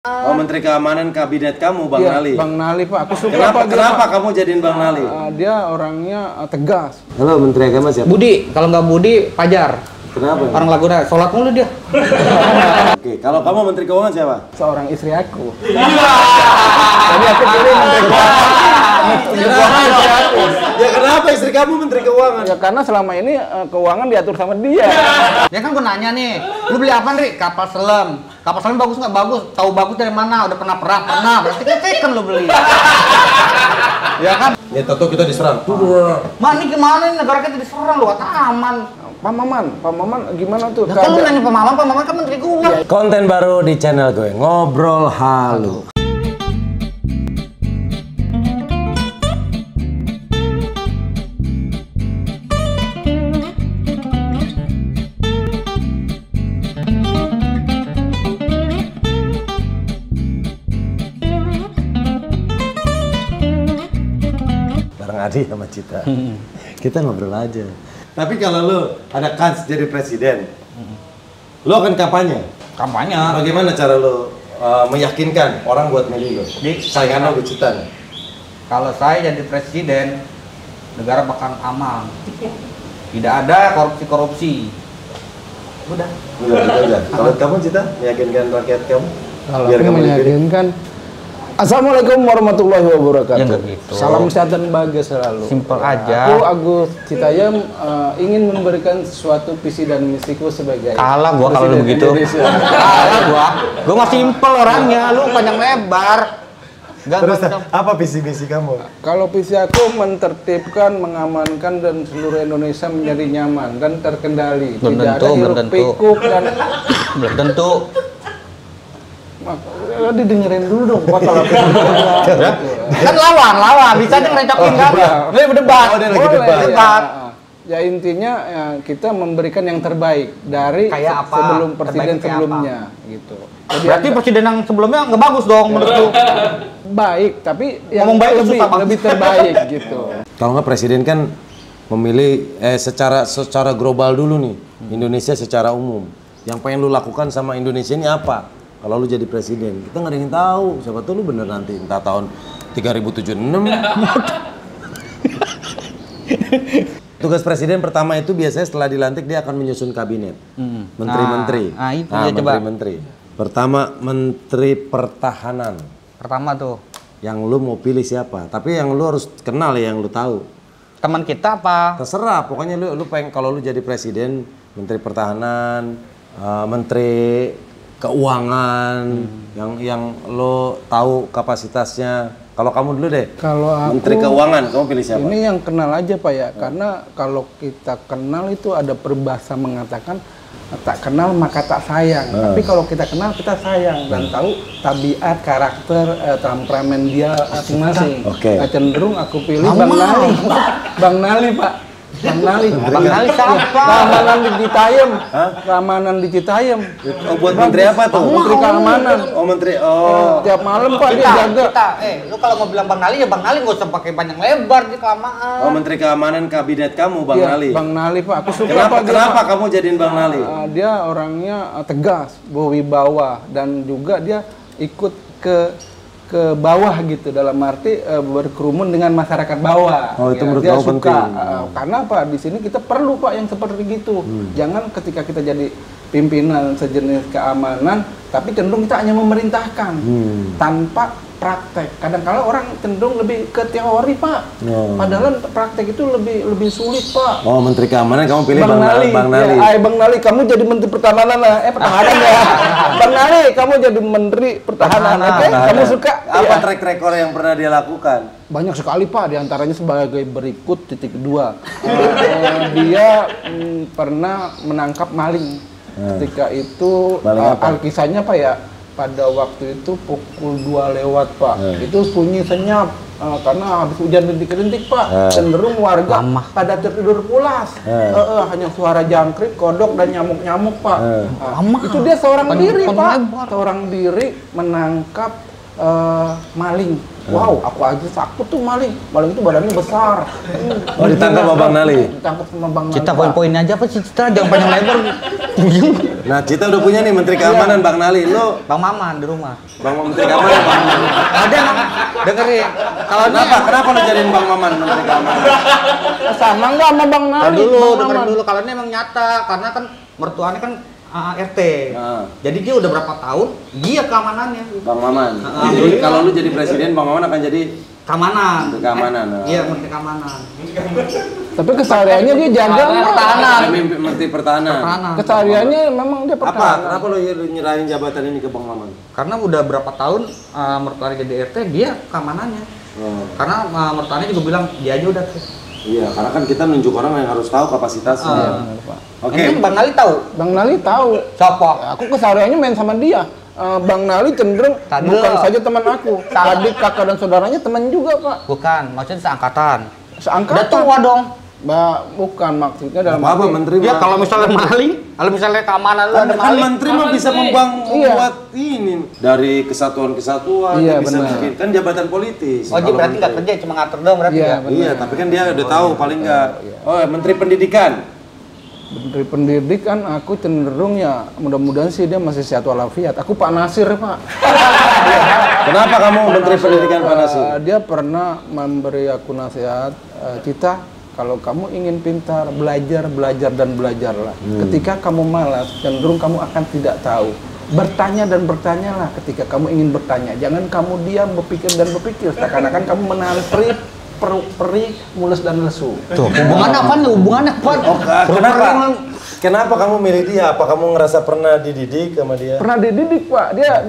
Oh, Menteri Keamanan kabinet kamu, Bang Nali? Bang Nali, Pak. Aku suka kenapa kamu jadiin Bang Nali? Dia orangnya tegas. Halo, Menteri Agama siapa? Budi. Kalau nggak Budi, Fajar. Kenapa? Orang Laguna, sholat mulu dia. Oke, kalau kamu Menteri Keuangan siapa? Seorang istri aku. Jadi aku pilih Menteri Keuangan. Ya kenapa istri kamu Menteri Keuangan? Ya karena selama ini keuangan diatur sama dia. Ya kan gue nanya nih, lu beli apa nih? Kapal selam. Kapal selam bagus nggak? Bagus. Tahu bagus dari mana? Udah pernah perang? Pernah. Berarti kan lu beli. Ya kan? Ya tentu kita diserang. Mak, ini gimana nih negara kita diserang lu? Aman. Pak Maman gimana tuh? Ya kan lu nanya Pak Maman kan menteri gua. Konten baru di channel gue, Ngobrol Halu. Bareng Adi sama Cita. Kita ngobrol aja. Tapi kalau lu ada kans jadi presiden, lu akan kampanye? Kampanye. Bagaimana cara lu meyakinkan orang buat milih lu? Saingan lu Cita. Kalau saya jadi presiden, negara bakal aman. Tidak ada korupsi. Udah. Udah. Kalau kamu Cita, meyakinkan rakyat kamu? Kalau aku meyakinkan, Assalamualaikum warahmatullahi wabarakatuh. Ya, gitu. Salam sehat dan bahagia selalu. Simpel aja. Aku Agus Citayam ingin memberikan suatu visi dan misiku sebagai kalah gua kalau lu begitu. Kalah gua mah simpel orangnya, lu panjang lebar. Terus apa visi misi kamu? Kalau visi aku mentertibkan, mengamankan dan seluruh Indonesia menjadi nyaman dan terkendali. Tidak ada hiruk pikuk dan belum tentu. Didengerin dulu dong kalau kan lawan bisa aja ngerecokin kan ini berdebat. Debat ya intinya ya, kita memberikan yang terbaik dari sebelum presiden sebelumnya gitu. Jadi berarti presiden yang sebelumnya nggak bagus dong menurutku. Baik tapi yang baik lebih terbaik gitu. Kalau nggak presiden kan memilih secara global dulu nih, Indonesia secara umum. Yang pengen lu lakukan sama Indonesia ini apa? Kalau lu jadi presiden, kita nggak ada yang tahu. Siapa tuh lu bener nanti, entah tahun 3076. Tugas presiden pertama itu biasanya setelah dilantik dia akan menyusun kabinet. Menteri-menteri. Menteri-menteri. Pertama, Menteri Pertahanan. Pertama tuh. Yang lu mau pilih siapa? Tapi yang lu harus kenal ya, yang lu tahu. Teman kita apa? Terserah, pokoknya lu pengen kalau lu jadi presiden, Menteri Pertahanan, Menteri Keuangan, yang lo tahu kapasitasnya. Kalau kamu dulu deh. Kalau aku, Menteri Keuangan, kamu pilih siapa? Ini yang kenal aja Pak ya, karena kalau kita kenal itu ada peribahasa mengatakan tak kenal maka tak sayang. Tapi kalau kita kenal kita sayang dan tahu tabiat, karakter, temperamen dia masing-masing. Cenderung aku pilih Bang Nali. Bang Nali Pak. Bang Nali siapa? Keamanan di Citayam. Oh, buat menteri apa tuh? Menteri keamanan. Oh, menteri. Tiap malam Pak dia jaga. Lu kalau mau bilang Bang Nali ya Bang Nali, nggak usah pakai panjang lebar di kelamaan. Oh, Menteri Keamanan kabinet kamu, Bang Nali. Bang Nali Pak, aku suka. Kenapa kamu jadiin Bang Nali? Dia orangnya tegas, berwibawa dan juga dia ikut ke bawah gitu, dalam arti berkerumun dengan masyarakat bawah. Oh, itu menurut dia kamu suka. penting. Karena apa? Di sini kita perlu Pak yang seperti gitu. Jangan ketika kita jadi pimpinan sejenis keamanan, tapi cenderung kita hanya memerintahkan tanpa praktek. Kadang-kala orang cenderung lebih ke teori Pak. Padahal praktek itu lebih sulit Pak. Oh, Menteri Keamanan kamu pilih Bang Nali. Bang Nali, kamu jadi Menteri Pertahanan lah. Pertahanan ya. Bang Nali, kamu jadi Menteri Pertahanan. Oke? Kamu suka? Apa track record yang pernah dia lakukan? Banyak sekali Pak, diantaranya sebagai berikut. 2. Dia pernah menangkap maling. Ketika itu alkisahnya Pak ya, pada waktu itu pukul 2 lewat Pak. Itu sunyi senyap karena habis hujan rintik-rintik Pak. Cenderung warga pada tertidur pulas. Hanya suara jangkrik, kodok dan nyamuk-nyamuk Pak. Itu dia seorang diri Pak. Seorang diri menangkap maling. Wow, aku aja takut tuh maling. Maling itu badannya besar. Oh, ditangkap sama Bang Nali? Ditangkap sama Bang Nali. Cita poin-poinnya aja apa sih Cita? Jangan panjang lebar. Nah, Cita udah punya nih Menteri Keamanan Bang Nali. Lo Bang Maman di rumah. Menteri Keamanan Bang Maman. Ada emang dengerin. Kalau Kenapa lo jadiin Bang Maman Menteri Keamanan? Sama nggak sama Bang Nali? Tahan dulu, Bang dengerin Maman. dulu. Kalau ini emang nyata, karena kan mertuanya kan RT. Nah. Jadi dia udah berapa tahun dia keamanannya. Bang Maman. Jadi kalau lu jadi presiden, Bang Maman akan jadi Keamanan. Menteri Keamanan. Iya, Menteri Keamanan. Tapi kesehariannya dia jaga nggak? Pertahanan. Menteri Pertahanan. Pertahanan. Kesehariannya memang dia Apa? pertahanan. Kenapa lu nyerahin jabatan ini ke Bang Maman? Karena udah berapa tahun mertuanya jadi RT, dia keamanannya. Oh. Karena mertuanya juga bilang dia aja udah. Iya, karena kan kita nunjuk orang yang harus tahu kapasitasnya. Iya, benar, Pak. Oke. Ini Bang Nali tahu. Bang Nali tahu. Siapa? Aku kesehariannya main sama dia. Bang Nali cenderung Tadi bukan lo. saja teman aku, adik, kakak dan saudaranya teman juga, Pak. Bukan, maksudnya seangkatan. Seangkatan. Udah tua dong. Bukan maksudnya dalam Apa arti- menteri? Ya mah- kalau misalnya maling, kalau misalnya keamanan lu kan, ada kan maling. menteri mah bisa membuat ini dari kesatuan-kesatuan, Iya, bisa benar. bikin kan jabatan politis. Oh, dia Kalau berarti nggak menteri. kerja, cuma ngatur doang berarti Iya, ya? benar. Iya, tapi kan dia udah tahu paling nggak. Oh, Menteri Pendidikan. Menteri Pendidikan aku cenderung ya mudah-mudahan sih dia masih sehat walafiat. Aku Pak Nasir, Pak. Kenapa kamu Menteri Pendidikan Pak Nasir? Dia pernah memberi aku nasihat, Cita, kalau kamu ingin pintar, belajar dan belajarlah. Ketika kamu malas, cenderung kamu akan tidak tahu. Bertanya dan bertanyalah ketika kamu ingin bertanya. Jangan kamu diam berpikir dan berpikir. Seakan-akan kamu menahan perih, mulus dan lesu. Tuh, hubungannya apa nih? Hubungannya apa? Oh, kenapa kamu milih dia? Apa kamu ngerasa pernah dididik sama dia? Pernah dididik, Pak. Dia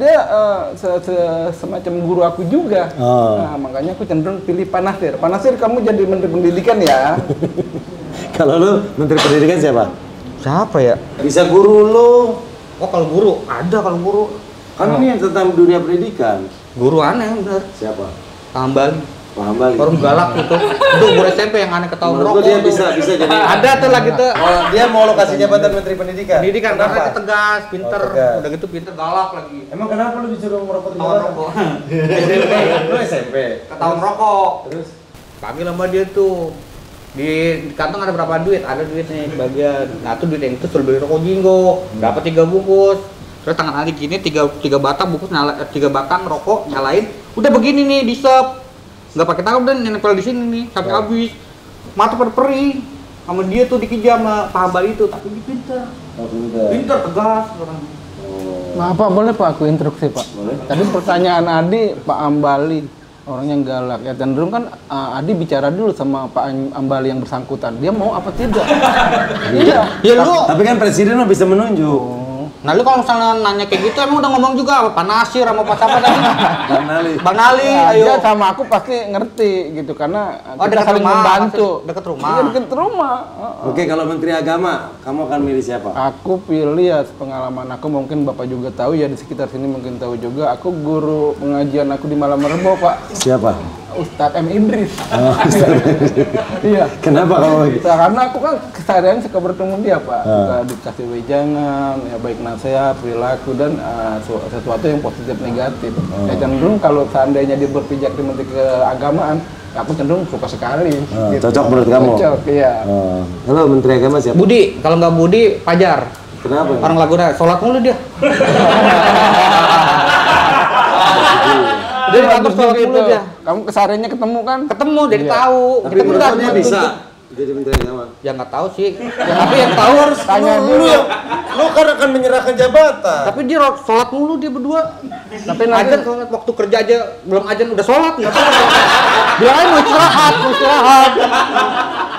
semacam guru aku juga. Oh. Nah, makanya aku cenderung pilih Pak Nasir. Pak Nasir, kamu jadi Menteri Pendidikan ya. Kalau lu Menteri Pendidikan siapa? Siapa ya? Bisa guru lu. Oh, kalau guru ada kalau guru. Kan ini yang tentang dunia pendidikan. Guru aneh bener. Siapa? Tambal. Paham Bali. Orang galak gitu. Itu guru SMP yang aneh ketahuan Menurut lu rokok. dia tuh. bisa jadi. Ada tuh lagi tuh. Oh, dia mau lo kasih jabatan Menteri Pendidikan. Pendidikan karena Kenapa? dia tegas, pinter. Oh, tegas. Udah gitu pinter galak lagi. Emang kenapa lu disuruh merokok di Ketahuan jalanan? rokok. SMP. Lu SMP. Ketahuan rokok. Terus Panggil sama dia tuh. Di kantong ada berapa duit? Ada duit nih bagian. Nah, tuh duit yang itu suruh beli rokok Jinggo. Dapat 3 bungkus. Terus tangan adik gini 3 batang bungkus 3 batang rokok nyalain. Udah begini nih di-sep. Nggak pakai tangan dan nempel di sini nih sampai habis. Mata pada perih. Sama dia tuh dikejar sama Pak Hambal itu, tapi dia pinter. Oh, udah. Pinter, tegas orang. Oh. Maaf Pak, boleh Pak aku instruksi Pak? Boleh. Tadi pertanyaan Adi, Pak Ambali, orang yang galak ya cenderung kan Adi bicara dulu sama Pak Ambali yang bersangkutan. Dia mau apa tidak? Iya. Ya lu. Tapi kan presiden lo bisa menunjuk. Nah lu kalau misalnya nanya kayak gitu emang udah ngomong juga sama Pak Nasir sama Pak siapa tadi? Bang Nali. Bang Nali, Ya, ayo. dia sama aku pasti ngerti gitu karena Oh, kita dekat saling rumah, membantu. maksud dekat rumah. Iya, dekat rumah. Oke, kalau Menteri Agama, kamu akan milih siapa? Aku pilih ya pengalaman aku mungkin Bapak juga tahu ya di sekitar sini mungkin tahu juga. Aku guru pengajian aku di Malam Rebo Pak. Siapa? Ustadz M. Idris. Oh, Iya. Kenapa kamu gitu? Karena aku kan keseharian suka bertemu dia Pak, suka dikasih wejangan, ya baik nasihat, perilaku dan sesuatu yang positif negatif. Ya cenderung kalau seandainya dia berpijak di menteri keagamaan, aku cenderung suka sekali. Cocok menurut kamu? Cocok, iya. Halo, Menteri Agama siapa? Budi, kalau nggak Budi, Pajar. Kenapa? Orang Laguna, sholat mulu dia. Dia di kantor sholat mulu dia. Kamu kesehariannya ketemu kan? Ketemu, jadi tahu. Tapi Kita menurut udah dia bisa jadi Menteri Agama. Ya nggak tahu sih. Ya, tapi yang tahu harus Tanya dulu. Lu kan akan menyerahkan jabatan. Tapi dia sholat mulu dia berdua. Tapi nanti Ajan sholat waktu kerja aja belum ajan udah sholat nggak tahu. Bilang aja mau istirahat.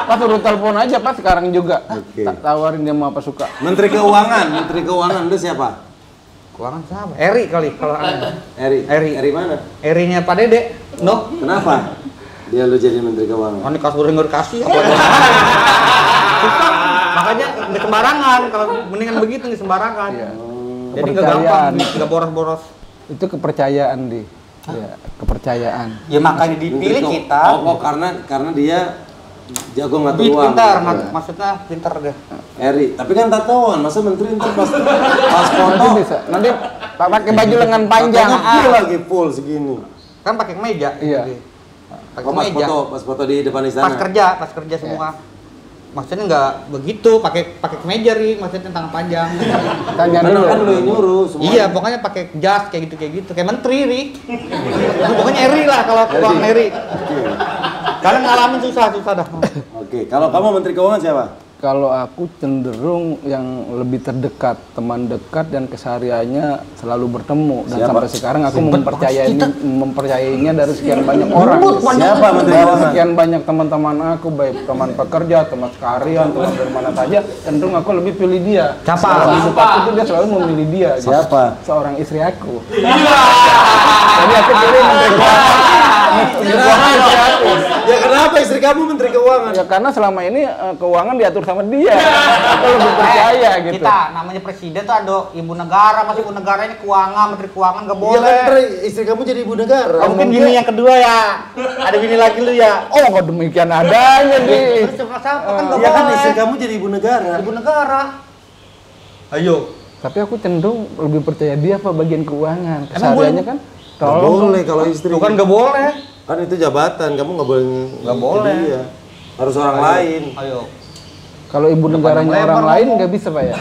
pas suruh telepon aja Pak sekarang juga. Oke. Tak tawarin dia mau apa suka. Menteri Keuangan lu siapa? Keuangan siapa? Eri kali kalau aneh. Eri mana? Erinya Pak Dede. No. Kenapa? Dia lu jadi Menteri Keuangan. Oh, ini kasur nggak dikasih. Susah. Makanya nggak sembarangan. Kalau mendingan begitu nggak sembarangan. Iya. Jadi nggak gampang, nggak boros-boros. Itu kepercayaan di. Ya, kepercayaan. Ya makanya dipilih Menteri kita. Oh, karena dia jago ngatur uang. Pintar, Iya. maksudnya pintar deh. Eri, tapi kan tatoan, masa menteri itu pas foto Nanti bisa. Nanti pakai baju lengan panjang. Full lagi full segini. Kan pakai kemeja. Iya. Pakai Oh, kemeja. pas foto di depan istana. Pas kerja semua. Maksudnya nggak begitu, pakai kemeja ri, maksudnya tangan panjang. Tanya Kan dulu. kan lu yang nyuruh semua. Iya, pokoknya pakai jas kayak gitu, kayak menteri ri. Pokoknya eri lah kalau uang eri. Kalian ngalamin susah dah. Oke, kalau kamu Menteri Keuangan siapa? Kalau aku cenderung yang lebih terdekat, teman dekat dan kesehariannya selalu bertemu dan Siapa? sampai sekarang aku mempercayainya dari sekian banyak orang. Siapa Menteri Dari Keuangan? sekian banyak teman-teman aku, baik teman pekerja, teman sekalian, teman dari mana saja, cenderung aku lebih pilih dia. Siapa? Dalam hidup aku tuh dia selalu memilih dia. gitu. Siapa? Seorang istri aku. Jadi aku pilih Menteri Keuangan. Menteri Keuangan istri aku. Ya kenapa istri kamu Menteri Keuangan? Ya karena selama ini keuangan diatur sama dia. Aku lebih percaya gitu. Kita namanya presiden tuh ada ibu negara, masih ibu negara ini keuangan, menteri keuangan nggak Iya boleh. kan Tre, istri kamu jadi ibu negara. Oh, mungkin bini yang kedua ya. Ada bini lagi lu ya. Oh, kok demikian adanya, Di. Terus siapa kan nggak Iya kan boleh. istri kamu jadi ibu negara. Ibu negara. Ayo. Tapi aku cenderung lebih percaya dia apa bagian keuangan. Emang Kesehariannya kan Nggak boleh kalau istri. Itu kan nggak boleh. Kan itu jabatan, kamu nggak boleh. Nggak boleh. Dia. Harus orang lain. Ayo. kalau ibu negaranya panjang orang lebar lain ngomong. nggak bisa, Pak ya.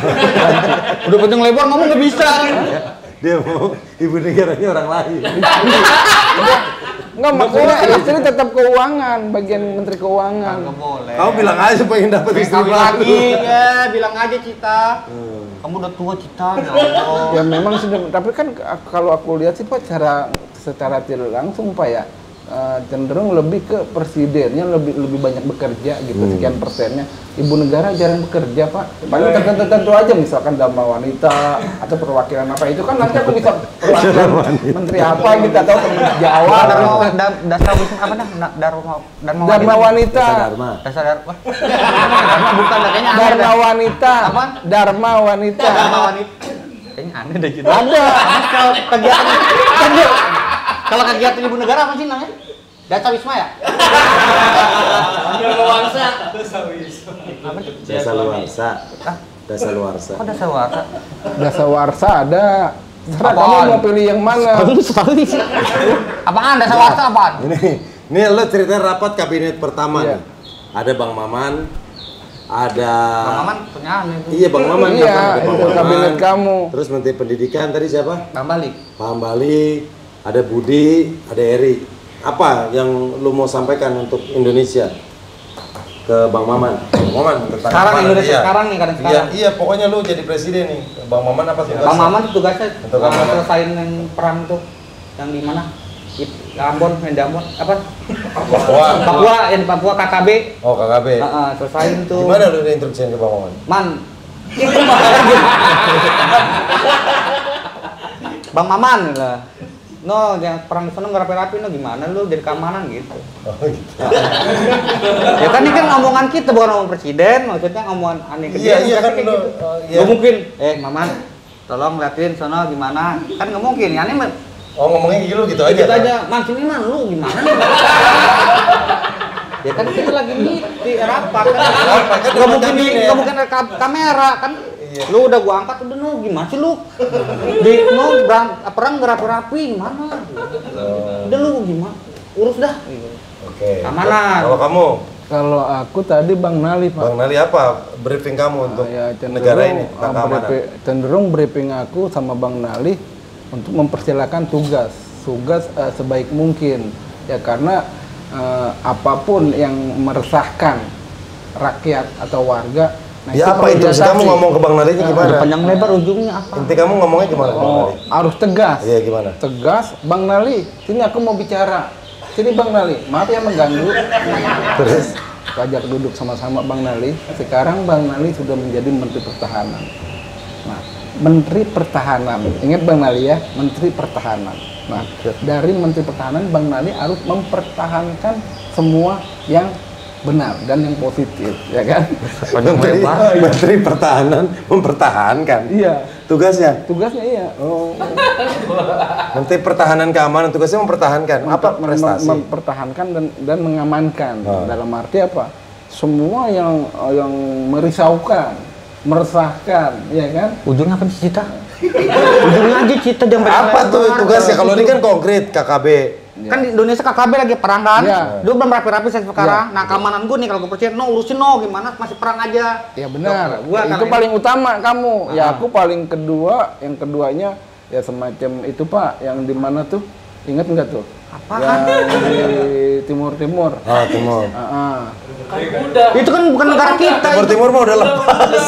Udah panjang lebar ngomong nggak bisa. Dia mau ibu negaranya orang lain. Enggak, maksudnya istri tetap keuangan, bagian menteri keuangan. Nggak boleh. Kamu bilang aja pengen dapat istri Kamu baru. lagi ya, bilang aja Cita. Kamu udah tua Cita, ya Allah. Ya memang sudah, tapi kan kalau aku lihat sih Pak secara tidak langsung Pak ya, cenderung lebih ke presidennya lebih banyak bekerja gitu, sekian persennya. Ibu negara jarang bekerja Pak, paling tertentu aja misalkan Dharma Wanita atau perwakilan apa itu kan nanti aku bisa perwakilan menteri apa gitu atau teman Jawa. Dasar apa dah? Dharma Wanita. Dasar Dharma. Dharma bukan kayaknya aneh Dharma dah. Wanita. Apa? Dharma Wanita. Dharma wanita. Kayaknya aneh deh gitu. Ada. Kalau kegiatan ibu negara apa sih namanya? Data Wisma ya? Dasaluarsa. Dasaluarsa. Kok dasar warsa? Dasawarsa ada. Terserah Apaan? kamu mau pilih yang mana? sekali sih. Apaan dasar warsa apaan? Ini lo cerita rapat kabinet pertama Iya. nih. Ada Bang Maman, ada Bang Maman punya aneh tuh. Iya Bang Maman Iya, kapan? Ada Bang itu Maman. kabinet kamu. Terus Menteri Pendidikan tadi siapa? Bang Balik. Pak Hambali, ada Budi, ada Eri. Apa yang lu mau sampaikan untuk Indonesia ke Bang Maman? Bang Maman tentang Sekarang apa? Indonesia Iya. sekarang nih kadang Iya, sekarang. iya, pokoknya lu jadi presiden nih. Bang Maman apa tugasnya? Bang Maman tuh tugasnya Untuk apa? selesain yang perang tuh yang di mana? Ambon, main di Ambon, apa? Papua. Papua, yang di Papua KKB. Oh, KKB. Selesain tuh. Gimana lu instruksiin ke Bang Maman? Man. Bang Maman lah. No, yang perang di sana nggak rapi-rapi, no gimana lu jadi keamanan gitu. Oh, gitu. Ya kan ini kan ngomongan kita bukan ngomong presiden, maksudnya ngomongan aneh ke Iya, dia. iya kan kayak lu. gitu. Iya. Nggak mungkin, Maman, tolong liatin sono gimana. Kan nggak mungkin, ya ini Oh, ngomongnya gitu aja. gitu kan? aja. Man, sini man, lu gimana? Ya kan kita lagi di rapat kan. Nggak mungkin nggak mungkin ada kamera kan. Iya. Lu udah gua angkat udah no, gimana sih lu? Perang nggak rapi-rapi gimana? Udah lu gimana? Urus dah. Oke. Keamanan. Kalau kamu, Kalau aku tadi Bang Nali Pak. Bang Nali apa briefing kamu untuk Ya, negara ini tentang keamanan? cenderung briefing aku sama Bang Nali untuk mempersilakan tugas sebaik mungkin ya karena apapun yang meresahkan rakyat atau warga. Nah, Ya apa perlu itu? diatasi. Kamu ngomong ke Bang Nali ini gimana? Panjang lebar ujungnya apa? Inti kamu ngomongnya gimana ke Bang Oh, Nali? harus tegas. Iya gimana? Tegas, Bang Nali. Sini aku mau bicara. Sini Bang Nali. Maaf ya mengganggu. Terus? Ajak duduk sama-sama Bang Nali. Sekarang Bang Nali sudah menjadi Menteri Pertahanan. Nah, Menteri Pertahanan. Ingat Bang Nali ya, Menteri Pertahanan. Nah, dari Menteri Pertahanan Bang Nali harus mempertahankan semua yang benar dan yang positif, ya kan? Menteri Pertahanan mempertahankan. Iya. Tugasnya? Tugasnya iya. Oh, Menteri Pertahanan Keamanan tugasnya mempertahankan. Apa prestasi? mempertahankan dan mengamankan. Oh. Dalam arti apa? Semua yang merisaukan, meresahkan, ya kan? Ujungnya apa sih Cita? Ujungnya aja cerita jangan Apa tuh tugasnya? Kalau ini kan konkret KKB. Kan di Indonesia KKB lagi perang kan? Iya. Dia belum rapi-rapi saya sekarang. Nah, keamanan gue nih kalau gue percaya, urusin gimana masih perang aja. Ya benar. Gua Itu karena paling utama kamu. Ya Ah. aku paling kedua, yang keduanya ya semacam itu Pak, yang di mana tuh? Ingat nggak tuh? Apaan? Yang di timur-timur. Ah, Timur. Itu kan bukan negara kita. Timur mah udah lepas.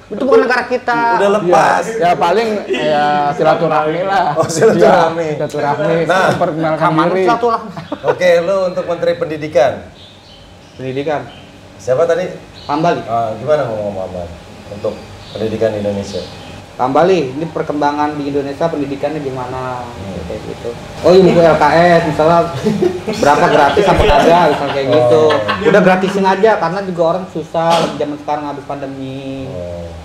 Itu bukan negara kita. Udah lepas. Ya paling ya silaturahmi lah. Oh, silaturahmi. Ya, silaturahmi. Nah, memperkenalkan Keamanan diri. silaturahmi. Oke, lu untuk Menteri Pendidikan. Pendidikan. Siapa tadi? Pambali. Gimana ngomong apa? Untuk pendidikan di Indonesia. Pambali, ini perkembangan di Indonesia pendidikannya gimana? Kayak gitu. Oh iya buku LKS misalnya berapa gratis apa kagak misalnya kayak gitu. Udah gratisin aja karena juga orang susah lagi zaman sekarang habis pandemi.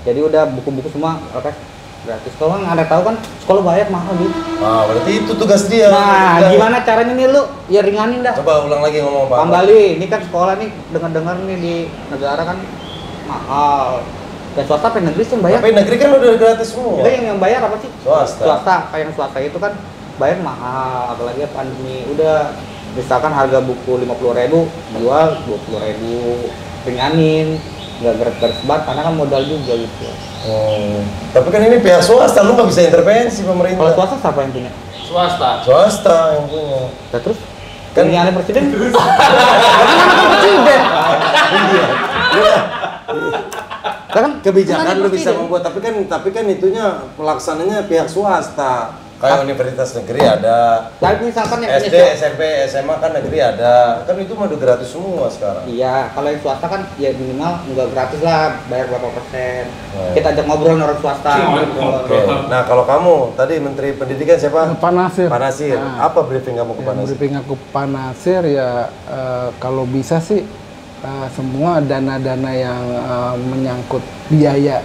Jadi udah buku-buku semua LKS gratis. Kalau nggak ada tahu kan sekolah bayar mahal gitu. Berarti itu tugas dia. Nah, gimana caranya nih lu? Ya ringanin dah. Coba ulang lagi ngomong Pak. Pambali, ini kan sekolah nih dengar-dengar nih di negara kan mahal. Dan swasta apa negeri sih yang bayar? Tapi negeri kan udah gratis semua. Itu yang bayar apa sih? Swasta. Swasta, kayak yang swasta itu kan bayar mahal, apalagi pandemi. Udah misalkan harga buku 50.000, jual 20.000, ringanin, nggak garis banget karena kan modal juga gitu. Tapi kan ini pihak swasta, lu nggak bisa intervensi Kalau pemerintah. swasta siapa yang punya? Swasta yang punya. Nah, terus Kan- kan ringanin presiden? Kan presiden. Kan Kebijakan lu bisa presiden. membuat, tapi kan itunya pelaksananya pihak swasta. Kayak universitas negeri ada, Tapi misalkan yang SD, punya SMP, SMA kan negeri ada. Kan itu mah udah gratis semua sekarang. Iya, kalau yang swasta kan ya minimal nggak gratis lah, bayar berapa persen. Oh. Kita ajak ngobrol sama orang swasta. Oke. Nah, kalau kamu tadi Menteri Pendidikan siapa? Pak Nasir. Pak Nasir. Nah. Apa briefing kamu ke Pak Yang Nasir? briefing aku Pak Nasir ya kalau bisa sih semua dana-dana yang menyangkut biaya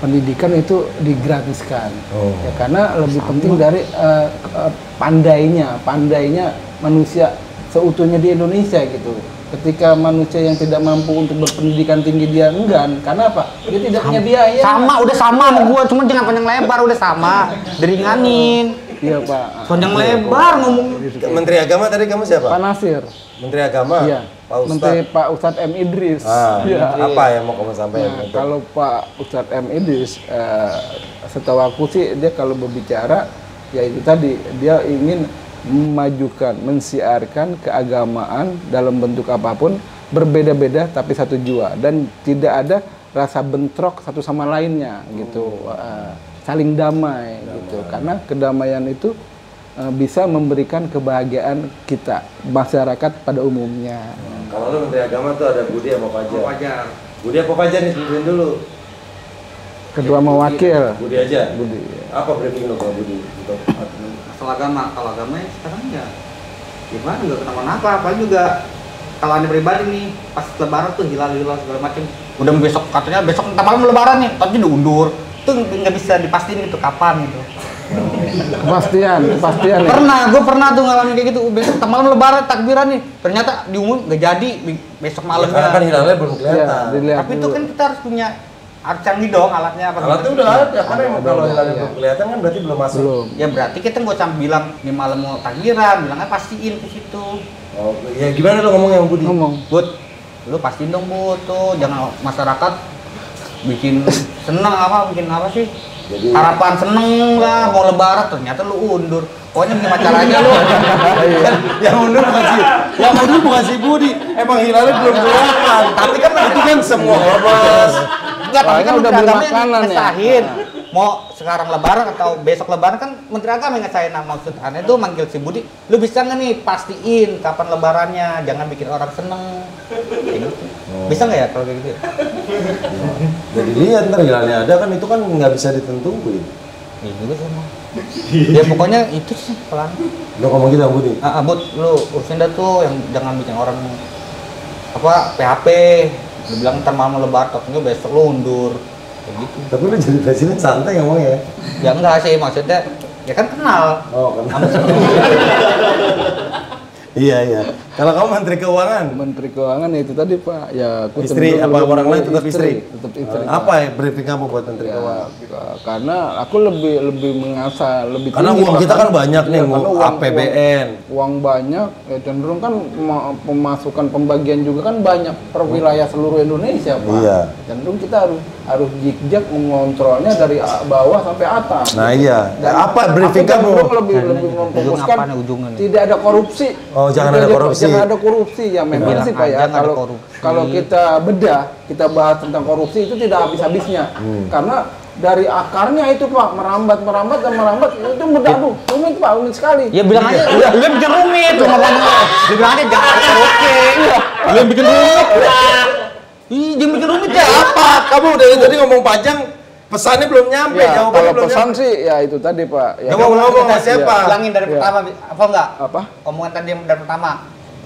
pendidikan itu digratiskan. Ya, karena lebih penting dari pandainya manusia seutuhnya di Indonesia gitu. Ketika manusia yang tidak mampu untuk berpendidikan tinggi dia enggan, karena apa? Dia tidak punya biaya. Udah sama sama gua, cuma jangan panjang lebar, udah sama. Diringanin. Iya Pak. Panjang lebar ngomong. Menteri Agama tadi kamu siapa? Pak Nasir. Menteri Agama? Iya. Pak Ustadz. Menteri Pak Ustadz M Idris. Iya. Apa yang mau kamu sampaikan? Nah, kalau Pak Ustadz M Idris, setahu aku sih dia kalau berbicara, ya itu tadi dia ingin memajukan, mensiarkan keagamaan dalam bentuk apapun, berbeda-beda tapi satu jua dan tidak ada rasa bentrok satu sama lainnya gitu, saling damai gitu. Karena kedamaian itu bisa memberikan kebahagiaan kita masyarakat pada umumnya. Kalau lu Menteri Agama tuh ada Budi sama Fajar. Wajar. Budi apa Fajar nih? Sebutin dulu. Kedua mewakil. Budi aja. Budi. Apa briefing lu kalau Budi? Untuk Masalah agama, kalau agama ya sekarang ya gimana nggak kenapa-napa, apalagi juga kalau anda pribadi nih pas lebaran tuh hilal segala macam. Udah besok katanya besok entar malam lebaran nih, tapi diundur. Tuh nggak bisa dipastiin gitu kapan gitu. Kepastian ya. Gue pernah tuh ngalamin kayak gitu. Besok malam lebaran takbiran nih, ternyata diumum nggak jadi besok malamnya. karena kan hilalnya belum kelihatan. Iya, dilihat Tapi itu dulu. kan kita harus punya harus canggih dong alatnya. Alatnya udah ada, karena emang kalau hilalnya iya. belum kelihatan kan berarti belum masuk. Belum. Ya berarti kita nggak usah bilang nih malam mau takbiran, bilangnya pastiin ke situ. Oh, ya gimana lu ngomong yang Budi? Ngomong. Bud, lu pastiin dong Bud tuh, jangan masyarakat bikin seneng bikin apa sih? Jadi- harapan seneng lah mau lebaran ternyata lu undur. Pokoknya gimana caranya lu? Yang mundur bukan si Budi. Emang hilalnya belum kelihatan. Tapi kan itu kan semua ormas. Enggak, tapi Soalnya kan udah Menteri beli Agama yang makanan ya. ngesahin. Mau sekarang lebaran atau besok lebaran kan Menteri Agama yang ngesahin. Nah, maksud aneh itu manggil si Budi, lu bisa nggak nih pastiin kapan lebarannya, jangan bikin orang seneng. Kayak gitu. Bisa nggak ya kalau kayak gitu? Jadi lihat ntar hilalnya ada kan itu kan nggak bisa ditentuin. Iya juga sih emang. Ya pokoknya itu sih pelan. Lu ngomong gitu Budi. Bud, lu urusin dah tuh yang jangan bikin orang PHP. Lu bilang ntar malam lebaran, tapi besok lu undur. Kayak gitu. Tapi lu jadi presiden santai ngomongnya. Ya enggak sih, maksudnya ya kan kenal. Oh, kan. Iya. Kalau kamu Menteri Keuangan? Menteri Keuangan ya itu tadi Pak. Ya aku Istri cenderung apa lebih orang lain tetap istri? istri? Tetap istri. Apa ya briefing kamu buat Menteri Ya, Keuangan? karena aku lebih mengasah lebih Karena tinggi, uang Pak. kita kan banyak nih, karena APBN. uang banyak, ya cenderung kan pemasukan pembagian juga kan banyak per wilayah seluruh Indonesia Pak. Iya. Cenderung kita harus jik-jak mengontrolnya dari bawah sampai atas. Nah iya. Dan apa briefing aku cenderung kamu? lebih memfokuskan apaan ujungnya nih? tidak ada korupsi. Oh, jangan ada korupsi. Jangan ada korupsi ya memang Bilang sih Pak ya. aja nggak ada Kalau korupsi. kalau kita bedah, kita bahas tentang korupsi itu tidak habis-habisnya. Karena dari akarnya itu Pak merambat itu berdaduh rumit Pak, rumit sekali. Ya bilang aja, lu yang bikin rumit, lu ngomongnya. Lu bilang aja jangan ada korupsi. Lu yang bikin rumit. Ih, jangan bikin rumit ya. Apa? Kamu dari tadi ngomong panjang, pesannya belum nyampe, Ya, jawabannya kalau belum pesan nyampe. sih ya itu tadi Pak. Ya, Coba ngomong sama siapa? Ulangin dari Iya. pertama, apa enggak? apa? Omongan tadi yang dari pertama.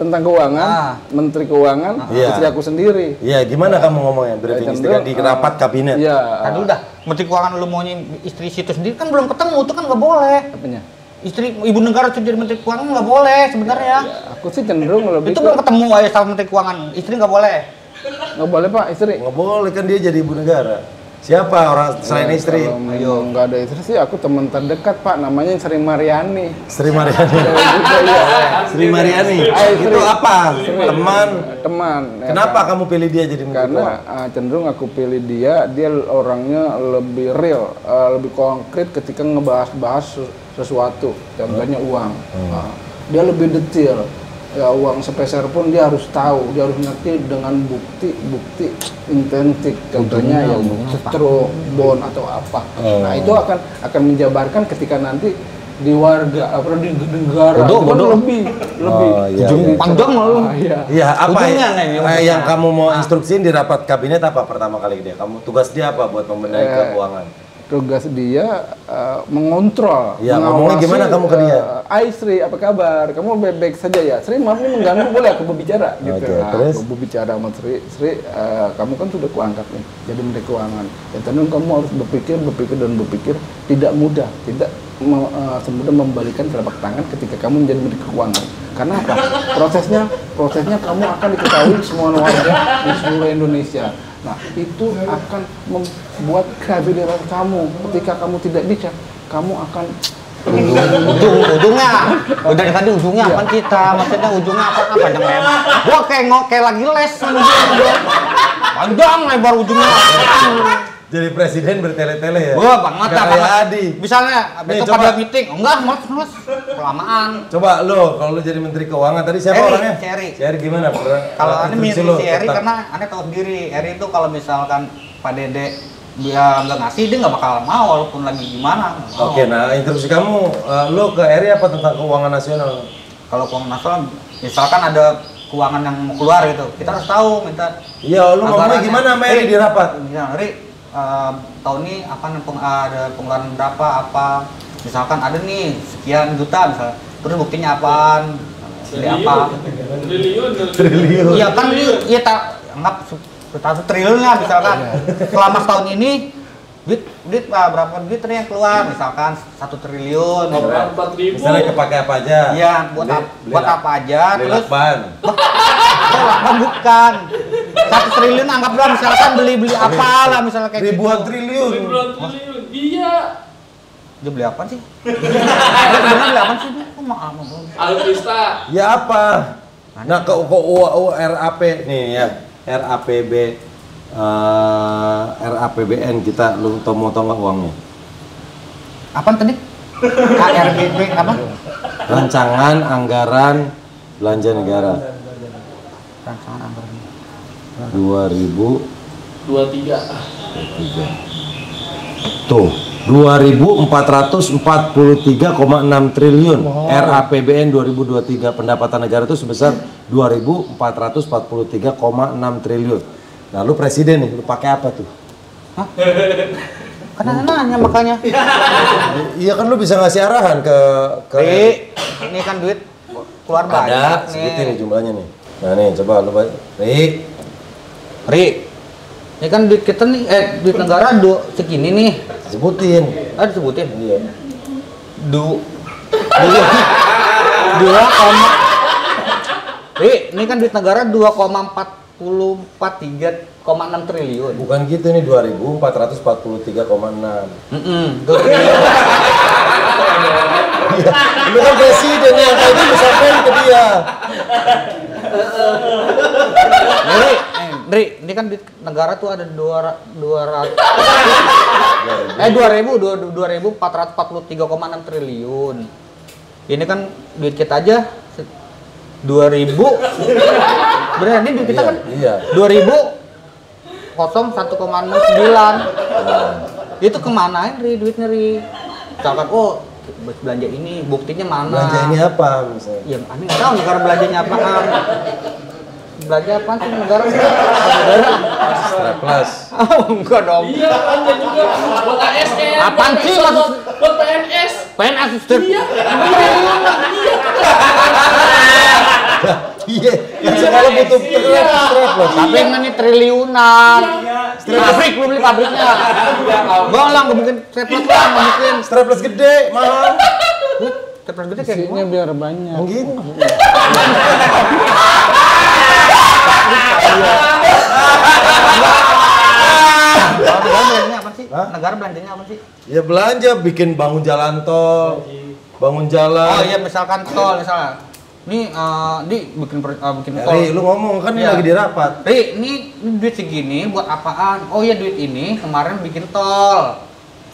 Tentang keuangan, Menteri Keuangan, Iya. istri aku sendiri. Iya, gimana kamu ngomongnya briefing Ya, istri kan di rapat kabinet? Iya. Kan udah, Menteri Keuangan lu maunya istri situ sendiri kan belum ketemu, itu kan nggak boleh. Apanya? Istri ibu negara tuh jadi Menteri Keuangan nggak boleh sebenarnya. Ya, aku sih cenderung lebih Itu belum ketemu aja sama Menteri Keuangan, istri nggak boleh. nggak boleh Pak, istri. Nggak boleh kan dia jadi ibu negara. Siapa orang selain istri? Kalau memang nggak ada istri sih, aku teman terdekat Pak, namanya Sri Mariani. Sri Mariani. Sri Mariani. Sri. Itu apa? Teman. Teman. ya Kenapa kan? kamu pilih dia jadi menteri Karena keuangan? cenderung aku pilih dia orangnya lebih real, lebih konkret ketika ngebahas sesuatu, contohnya uang. Dia lebih detail. Ya uang sepeser pun dia harus tahu, dia harus ngerti dengan bukti intentik, contohnya yang stroke, bond atau apa. Nah itu akan menjabarkan ketika nanti di warga apa di negara itu kan lebih iya, Ujung iya. panjang malu. Iya. Iya, apa Ujungnya nih, ujungnya. yang kamu mau instruksiin di rapat kabinet apa pertama kali dia? Kamu tugas dia apa buat membenahi keuangan? Tugas dia mengontrol. Iya, ngomongnya gimana kamu ke dia? Sri, apa kabar? Kamu baik-baik saja ya? Sri, maaf ini mengganggu, boleh aku berbicara? Gitu. Oke, terus? Aku berbicara sama Sri, kamu kan sudah kuangkat nih, jadi Menteri Keuangan. Ya tentu kamu harus berpikir, tidak mudah, tidak semudah membalikan telapak tangan ketika kamu menjadi Menteri Keuangan. Karena apa? Prosesnya kamu akan diketahui semua warga di seluruh Indonesia. Nah, itu akan membuat kredibilitas kamu. Ketika kamu tidak bijak, kamu akan Ujungnya, udah tadi ujungnya apa kita? Maksudnya ujungnya apa panjang lebar? Gua kayak lagi les sama dia. Panjang lebar ujungnya. Jadi presiden bertele-tele ya? Wah, banget Nggak apa? kayak Adi. Misalnya Nih, besok coba. pada meeting, enggak, mas, kelamaan. Coba lo, kalau lo jadi menteri keuangan tadi siapa Eri, orangnya? si Eri. Si Eri gimana? Kalau aneh Instruksi mirip lo si Eri tentang- karena aneh tahu sendiri. Eri itu kalau misalkan Pak Dede dia nggak ngasih, dia nggak bakal mau walaupun lagi gimana. nggak mau. Oke, nah instruksi kamu, lo ke Eri apa tentang keuangan nasional? Kalau keuangan nasional, misalkan ada keuangan yang mau keluar gitu, kita harus tahu minta. Iya, lo ngomongnya anggarannya. gimana sama Eri di rapat? Misalnya, Eri, tahun ini apa ada pengeluaran berapa apa? Misalkan ada nih sekian juta misalnya, terus buktinya apaan? Beli apa? Triliun. Iya kan iya tak anggap 1 triliun lah misalkan. Selama setahun ini duit berapa duit yang keluar misalkan 1 triliun. Misalnya kepake apa aja? Iya, buat apa aja Beli terus lakban. bukan 1 triliun anggaplah misalkan beli apa lah misalnya kayak Ribuan gitu. triliun. Iya. Dia beli apa sih? Dia beli apa sih? Kok maaf. Alvista. Ya apa? Nah, ke RAP nih ya, RAPBN kita lu mau tau nggak uangnya? Apaan tadi? KRBB apa? Rancangan Anggaran Belanja Negara Rancangan anggaran. 2023. 23. Tuh, 2.443,6 triliun RAPBN 2023 pendapatan negara itu sebesar 2.443,6 triliun. Nah, lu presiden nih, lu pakai apa tuh? Karena nanya makanya. Iya kan lu bisa ngasih arahan ke Ri, ini kan duit keluar ada banyak segitu nih nih. jumlahnya nih. Nah, nih coba lu Ri, ini kan duit kita nih, duit negara segini nih. sebutin. Disebutin. Iya. Dua Ini kan duit negara 2,443,6 triliun. Bukan gitu nih 2.443,6. Lu kan presiden yang tadi lu sampein ke dia. Ini kan duit negara tuh ada 2.443,6 triliun. Ini kan duit kita aja 2.000. Bener ini duit kita kan? Iya. 2.000 kosong 1,69. Itu kemana Ri duitnya Ri? Misalkan belanja ini buktinya mana? Belanja ini apa misalnya? Ya aneh nggak tahu negara belanjanya apaan. Belanja apaan sih negara? Strapless. Enggak dong. Iya, ada juga buat ASN. Apaan sih maksud? Buat PNS. PNS strip. Iya. Kan sekarang butuh strapless. Tapi ini triliunan. Pabrik belum beli pabriknya. Bang lah nggak mungkin strapless lah, nggak mungkin. Strapless gede, mahal. Strapless gede kayak Isinya gimana? biar banyak. Mungkin. Negara belanjanya apa sih? Hah? Negara belanjanya apa sih? Ya belanja bikin bangun jalan tol, bangun jalan. Oh iya misalkan tol misalnya. Ini bikin tol. Ri, lu ngomong kan ini Iya. lagi di rapat. Ri, ini duit segini buat apaan? Oh iya duit ini kemarin bikin tol.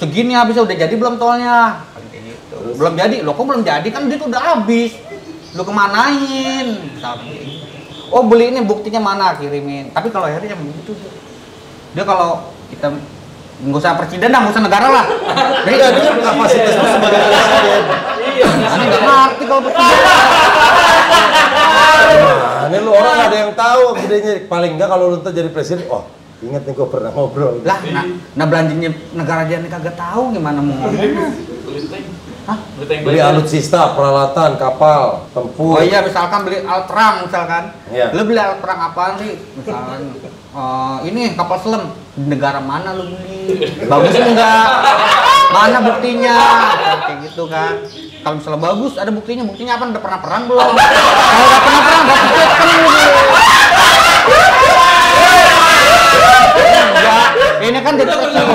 Segini habisnya udah jadi belum tolnya? Paling kayak gitu. Belum jadi. Loh kok belum jadi? Kan duit udah habis. Lu kemanain? Tapi oh beli ini buktinya mana kirimin. Tapi kalau akhirnya yang begitu dia kalau kita nggak usah presiden dah, nggak usah negara lah. Enggak, dia kapasitas lu sebagai presiden. Ini nggak ngerti kalau presiden. Ini lu orang ada yang tahu gedenya. Paling enggak kalau lu ntar jadi presiden, oh inget nih gua pernah ngobrol. Lah, nah belanjanya negara aja nih kagak tahu gimana mau ngomong. Hah? Beli alutsista, peralatan, kapal, tempur. Oh iya, misalkan beli alat perang misalkan. Iya. Lu beli alat perang apaan sih? Misalkan ini kapal selam. Di negara mana lu beli? Bagus enggak? Mana buktinya? Kayak gitu kan. Kalau misalnya bagus, ada buktinya. Buktinya apa? Udah pernah perang belum? Kalau udah pernah perang, berarti kan lu. Enggak, ini kan jadi presiden.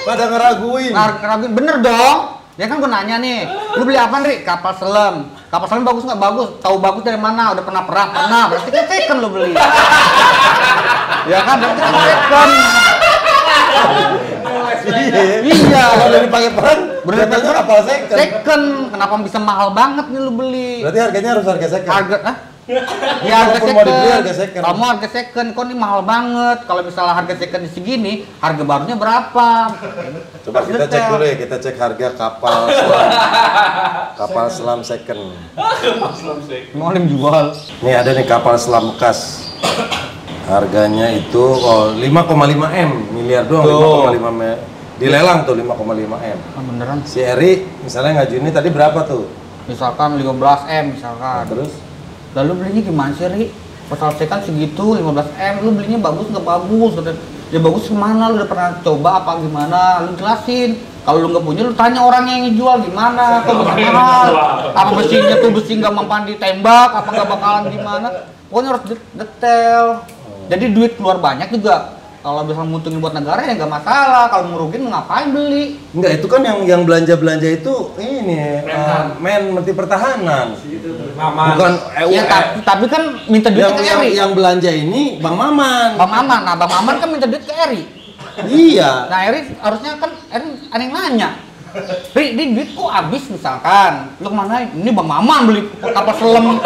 Pada ngeraguin. Ngeraguin bener dong. Ya kan gue nanya nih, lu beli apa Ri? Kapal selam. Kapal selam bagus nggak? Bagus. Tahu bagus dari mana? Udah pernah perang? Pernah. Berarti kan second lu beli. Ya kan? Berarti kan second. Iya. Kalau udah dipakai perang, berarti kapal second. Second. Kenapa bisa mahal banget nih lu beli? Berarti harganya harus harga second. Harga, ya harga Walaupun second. mau dibeli harga second. Kamu harga second, kok ini mahal banget. Kalau misalnya harga second segini, harga barunya berapa? Coba kita cek dulu ya, kita cek harga kapal selam. Kapal selam second. Mau yang jual? Nih ada nih kapal selam bekas. Harganya itu 5,5 M, miliar doang. 5,5 M. Dilelang tuh 5,5 M. Beneran? Si Eri misalnya ngajuin ini tadi berapa tuh? Misalkan 15 M misalkan. Terus? Lalu belinya gimana sih, Ri? Pas kan segitu 15 M, lu belinya bagus nggak bagus? Ya bagus kemana? Lu udah pernah coba apa gimana? Lu jelasin. Kalau lu nggak punya, lu tanya orangnya yang jual gimana? Kok bisa mahal? Apa besinya tuh besi nggak mempan ditembak? Apa nggak bakalan gimana? Pokoknya harus detail. Jadi duit keluar banyak juga. Kalau bisa nguntungin buat negara ya nggak masalah. Kalau merugin ngapain beli? Enggak, itu kan yang belanja-belanja itu ini Menteri Pertahanan. Bukan Ya tapi kan minta duit ke Eri. yang belanja ini Bang Maman. Bang Maman, nah Bang Maman kan minta duit ke Eri. Iya. Nah Eri harusnya kan Eri ada yang nanya. Ri, di duit kok habis misalkan. Lu kemana? Ini Bang Maman beli kapal selam.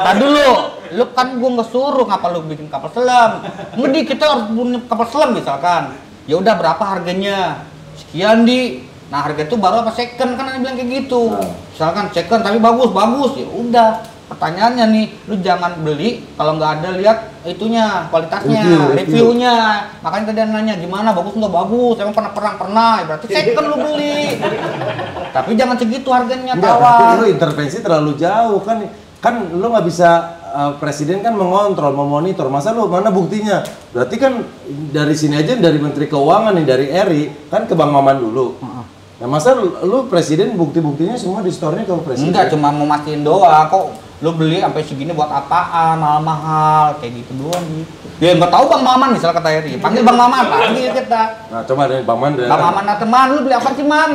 Tadi dulu. Lu kan gua nggak suruh ngapa lu bikin kapal selam. Mending kita harus punya kapal selam misalkan. Ya udah berapa harganya? Sekian di. Nah harga itu baru apa second kan ada bilang kayak gitu. Misalkan second tapi bagus ya udah. Pertanyaannya nih, lu jangan beli kalau nggak ada lihat itunya kualitasnya, reviewnya. Makanya tadi nanya gimana bagus nggak bagus. Emang pernah perang ya berarti second lu beli. Tapi jangan segitu harganya tawar. Tapi lu intervensi terlalu jauh kan lu nggak bisa. Presiden kan mengontrol, memonitor. Masa lu mana buktinya? Berarti kan dari sini aja dari Menteri Keuangan nih, dari Eri kan ke Bang Maman dulu. Nah, masa lu presiden bukti-buktinya semua di store-nya kalau presiden? Enggak, cuma mau mastiin doang. Kok lu beli sampai segini buat apaan? Mahal-mahal kayak gitu doang gitu. Ya nggak tahu Bang Maman misalnya kata Eri. Panggil Bang Maman, panggil kita. Nah, coba dari Bang Man. Bang Maman, nah teman lu beli apa sih, Man?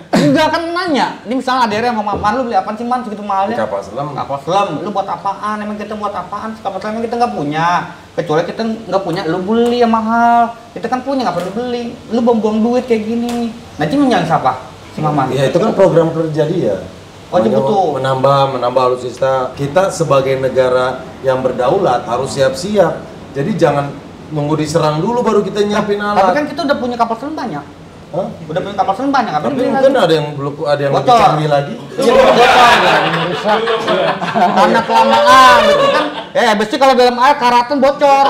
Enggak kan nanya. Ini misalnya ada yang sama Maman, lu beli apa sih, Man? Segitu mahalnya. Kapal selam. Kapal selam, lu buat apaan? Emang kita buat apaan? Kapal selam kita nggak punya. Kecuali kita nggak punya, lu beli yang mahal. Kita kan punya, nggak perlu beli. Lu buang-buang duit kayak gini. Nanti menyang siapa? Si Maman. Ya itu kan program kerja dia. Oh, dia butuh. Menambah alutsista. Kita sebagai negara yang berdaulat harus siap-siap. Jadi jangan nunggu diserang dulu baru kita nyiapin alat. Tapi kan kita udah punya kapal selam banyak. Hah? Udah punya kapal selam banyak. Tapi mungkin ada yang belum lebih Bocor. canggih lagi. Iya, bocor. Karena kelamaan, berarti kan berarti kalau dalam air karatan bocor.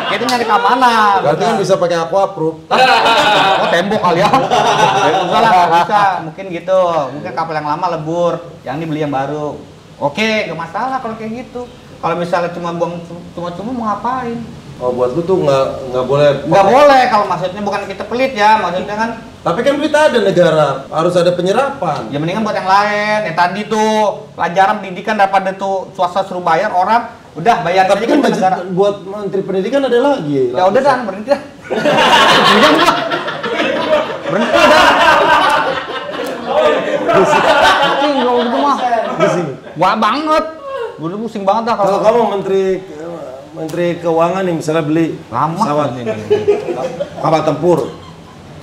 Kita nyari keamanan. Berarti kan bisa pakai aquaproof. Oh, tembok kali ya. Enggak lah, nggak bisa. Mungkin gitu. Mungkin kapal yang lama lebur, yang dibeli yang baru. Oke, nggak masalah kalau kayak gitu. Kalau misalnya cuma buang cuma-cuma mau ngapain? Oh, buat lu tuh nggak boleh. Nggak boleh kalau maksudnya bukan kita pelit ya, maksudnya kan. Tapi kan kita ada negara, harus ada penyerapan. Ya mendingan buat yang lain. Ya tadi tuh pelajaran pendidikan daripada tuh swasta suruh bayar orang, udah bayar Tapi aja kan ke negara. buat menteri pendidikan ada lagi. Ya udah dan berhenti dah. Berhenti dah. Berhenti dah. Pusing kalau gitu mah. Pusing. Wah banget. Gue udah pusing banget dah Kalau kamu menteri keuangan nih misalnya beli lama pesawat kapal tempur,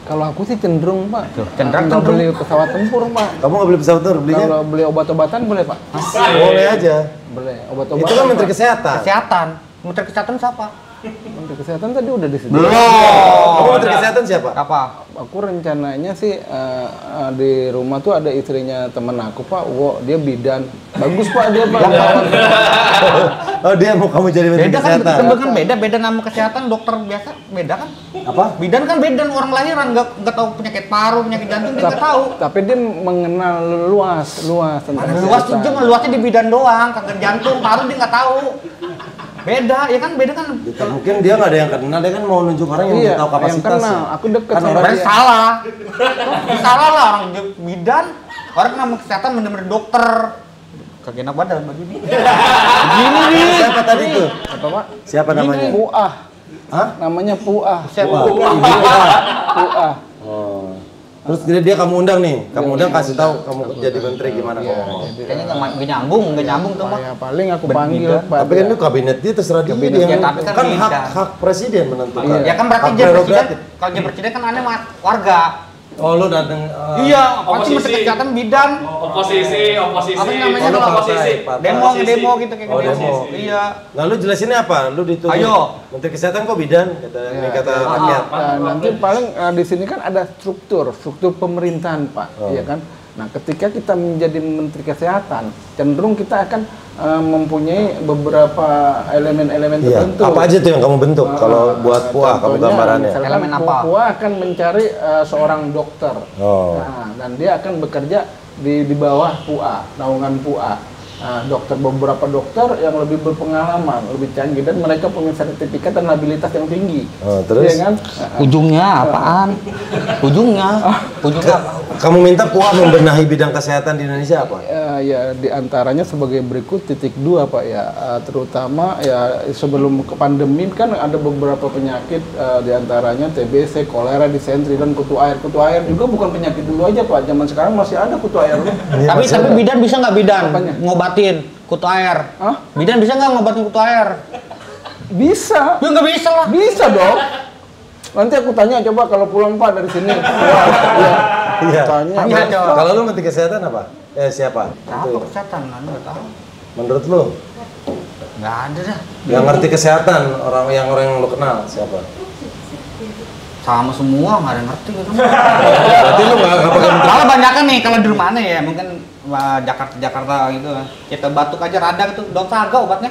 Kalau aku sih cenderung Pak, cenderung nggak beli pesawat tempur Pak. kamu nggak beli pesawat tempur, belinya Kalau beli obat-obatan boleh Pak? boleh aja. Boleh, obat-obatan. Itu kan menteri Pak. kesehatan. kesehatan. Menteri kesehatan siapa? Menteri kesehatan tadi udah disebut. Belum. Kamu menteri kesehatan siapa? Apa? Aku rencananya sih di rumah tuh ada istrinya temen aku Pak. Wow, dia bidan. Bagus Pak dia Pak. Oh, dia mau kamu jadi menteri Beda kan, kesehatan. kan beda nama kesehatan dokter biasa beda kan? Apa? Bidan kan beda orang lahiran nggak tahu penyakit paru, penyakit jantung dia nggak tahu. Tapi dia mengenal luas tentang Luas kesehatan. cuma luasnya di bidan doang, kanker jantung, paru dia nggak tahu. Beda, ya kan beda kan. Mungkin dia nggak ada yang kenal, dia kan mau nunjuk orang yang Iya, tahu yang kapasitasnya. kenal. Aku deket Kan sama orang Berarti dia. salah. Salah lah orang bidan, orang nama kesehatan bener-bener dokter. Kagak enak banget dalam baju ini. Gini nih. Siapa tadi tuh? Apa Pak? Siapa namanya? Puah. Hah? Namanya Puah. Siapa? Puah. Oh. Terus dia kamu undang nih, kamu undang kasih tahu kamu jadi menteri gimana kamu mau. Kayaknya nggak nyambung tuh mah. Ya, paling aku panggil Pak. Tapi kan itu kabinet dia terserah dia. Kabinet. Yang- Ya, tapi kan kan bisa. hak presiden menentukan. Ya kan berarti Hak dia presiden. prerogatif. Kalau dia presiden kan aneh mas warga. Oh, lu datang Iya, apa sih oposisi. menteri kesehatan bidan? Oposisi. Apa namanya kalau oposisi? Demo ngedemo gitu kayak Oh, gitu. demo. Iya. Nah, lu jelasinnya apa? Lu dituduh. Ayo. Menteri kesehatan kok bidan kata ini kata rakyat. Nanti paling di sini kan ada struktur pemerintahan Pak, Oh. ya kan. Nah, ketika kita menjadi menteri kesehatan, cenderung kita akan mempunyai beberapa elemen-elemen Iya. tertentu. Apa aja tuh yang kamu bentuk kalau buat puah kamu Contohnya, gambarannya? misalkan Elemen apa? Puah akan mencari seorang dokter. Oh. Nah, dan dia akan bekerja di bawah PUA, naungan PUA. Nah, beberapa dokter yang lebih berpengalaman, lebih canggih dan mereka punya sertifikat dan abilitas yang tinggi. Oh, terus? Iya kan? Ujungnya apaan? Ujungnya apa? Kamu minta puah membenahi bidang kesehatan di Indonesia apa? Ya diantaranya sebagai berikut titik 2 Pak ya, terutama ya sebelum ke pandemi kan ada beberapa penyakit diantaranya TBC, kolera, disentri dan kutu air. Kutu air juga bukan penyakit dulu aja Pak, zaman sekarang masih ada kutu air. Tapi bidan bisa nggak bidan Apanya? ngobatin kutu air? Hah? Bidan bisa nggak ngobatin kutu air? Bisa, Ya nggak bisa lah. bisa dong. Nanti aku tanya coba kalau pulang Pak dari sini. Iya. Iya. Tanya. Tanya coba. Kalau lu menteri kesehatan apa? Siapa? Apa Itu. kesehatan? Nggak tahu. Menurut lu Nggak ada dah. yang ngerti kesehatan orang yang lu kenal siapa? Sama semua nggak ada yang ngerti gitu. Berarti lu nggak pakai menteri. Malah banyak kan nih kalau di rumah nih ya mungkin Jakarta gitu kita batuk aja rada gitu daun saga obatnya.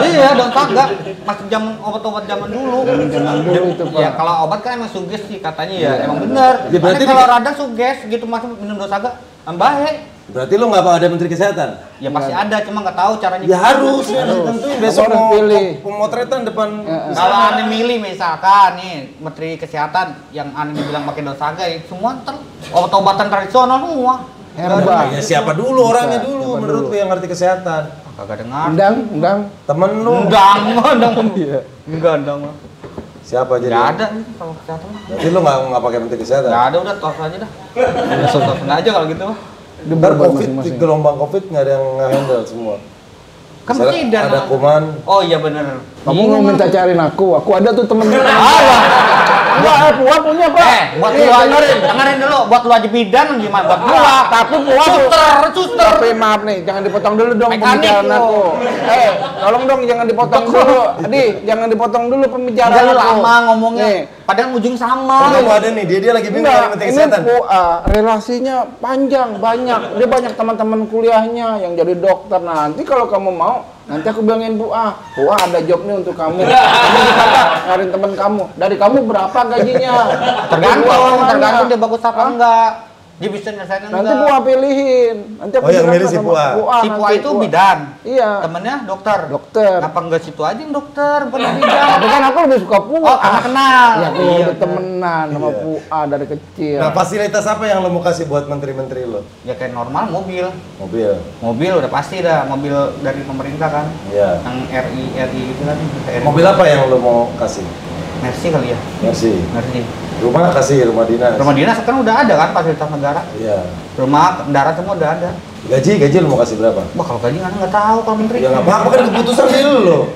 Iya daun saga masih zaman obat-obat zaman dulu. Zaman dulu itu Pak. Ya kalau obat kan emang suges sih katanya ya emang bener. Ya, berarti Nanti kalau rada suges gitu masuk minum daun saga baik. Berarti lu nggak ada Menteri Kesehatan? Ya pasti ada, cuma nggak tahu caranya. Ya harus tentuin besok Harus mau pilih. pemotretan depan. Kalau aneh milih misalkan nih Menteri Kesehatan yang aneh bilang pakai dosaga, semua obat-obatan tradisional semua. Herbal. Ya siapa dulu orangnya dulu menurut lu yang ngerti kesehatan? Kagak dengar. Undang. Temen lu? Undang. Iya. Enggak undang. Siapa jadi? Nggak ada nih kalau kesehatan mah. Berarti lu nggak pakai Menteri Kesehatan? Nggak ada, udah tos aja dah. Udah tos aja kalau gitu mah. Ntar COVID, gelombang COVID nggak ada yang nge-handle semua. Kan Misalnya tidak. ada kuman. Oh iya bener. Kamu mau minta cariin aku ada tuh temen-temen. Gua punya Pak. Buat lu aja, dengerin dulu. Buat lu aja bidan gimana? Buat gua. Tapi puas. Suster. Tapi maaf nih, jangan dipotong dulu dong Mekanik pembicaraan lo. aku. Tolong dong jangan dipotong dulu. Adi, jangan dipotong dulu pembicaraan Jangan aku. lama ngomongnya. Nih. Padahal ujung sama. Kamu ada nih, dia lagi bingung Enggak, dari Menteri ini Kesehatan. relasinya panjang, banyak. Dia banyak teman-teman kuliahnya yang jadi dokter. Nanti kalau kamu mau, nanti aku bilangin Bu ada job nih untuk kamu. Kamu bisa nggak ngarin teman kamu? Dari kamu berapa gajinya? Tergantung dia bagus apa enggak. Dia bisa nyelesain Nanti enggak. Pua pilihin. Nanti aku yang bilang milih si sama Pua. Si Pua nanti itu bidan. Iya. Temennya dokter. Dokter. Kenapa enggak situ aja yang dokter, bukan bidan? Tapi kan aku lebih suka Pua. Oh, karena kenal. Ya aku udah temenan sama Iya. Pua dari kecil. Nah, fasilitas apa yang lo mau kasih buat menteri-menteri lo? Ya kayak normal mobil. Mobil. Udah pasti dah, mobil dari pemerintah kan. Iya. Yang RI gitu kan. Mobil apa yang lo mau kasih? Mercy kali ya. Mercy. Mercy. Rumah kasih, rumah dinas. Rumah dinas kan udah ada kan fasilitas negara. Iya. Rumah darat semua udah ada. Gaji lo mau kasih berapa? Wah kalau gaji nggak tahu kalau menteri. Ya nggak apa-apa kan keputusan diri lo.